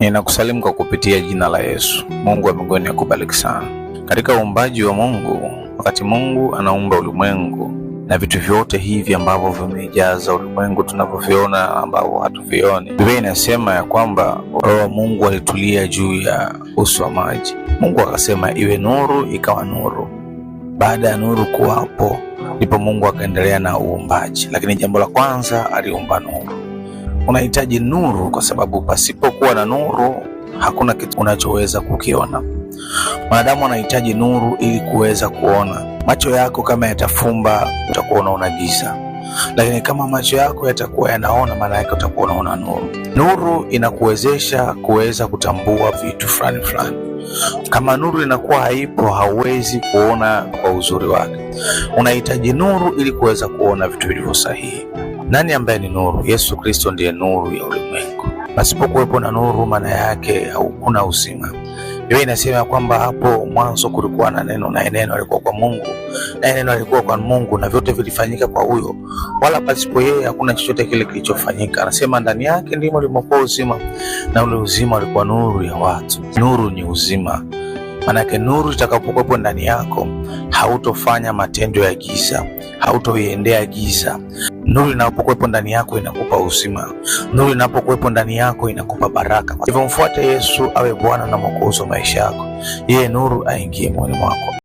Ninakusalimu kwa kupitia jina la Yesu. Mungu wa mbinguni akubariki sana. Katika uumbaji wa Mungu, wakati Mungu anaumba ulimwengu na vitu vyote hivi ambavyo vimejaza ulimwengu tunavyoviona ambavyo hatuvioni, Biblia inasema ya kwamba Roho wa Mungu alitulia juu ya uso wa maji. Mungu akasema iwe nuru, ikawa nuru. Baada ya nuru kuwapo, ndipo Mungu akaendelea na uumbaji. Lakini jambo la kwanza, aliumba nuru. Unahitaji nuru kwa sababu pasipokuwa na nuru hakuna kitu unachoweza kukiona. Mwanadamu anahitaji nuru ili kuweza kuona. Macho yako kama yatafumba, utakuwa unaona giza, lakini kama macho yako yatakuwa yanaona, maana yake utakuwa unaona nuru. Nuru inakuwezesha kuweza kutambua vitu fulani fulani. Kama nuru inakuwa haipo, hauwezi kuona kwa uzuri wake. Unahitaji nuru ili kuweza kuona vitu vilivyo sahihi. Nani ambaye ni nuru? Yesu Kristo ndiye nuru ya ulimwengu. Pasipokuwepo na nuru, maana yake hakuna uzima. Biblia inasema kwamba hapo mwanzo kulikuwa na neno, na neno alikuwa kwa Mungu, na neno alikuwa kwa Mungu, na vyote vilifanyika kwa huyo, wala pasipo yeye hakuna chochote kile kilichofanyika. Anasema ndani yake ndimo limokuwa uzima, na ule uzima ulikuwa nuru ya watu. Nuru ni uzima. Manake nuru itakapokuwepo ndani yako, hautofanya matendo ya giza, hautoiendea giza. Nuru inapokuwepo ndani yako inakupa uzima. Nuru inapokuwepo ndani yako inakupa baraka. Hivyo mfuate Yesu awe Bwana na Mwokozi wa maisha yako. Yeye nuru aingie moyoni mwako.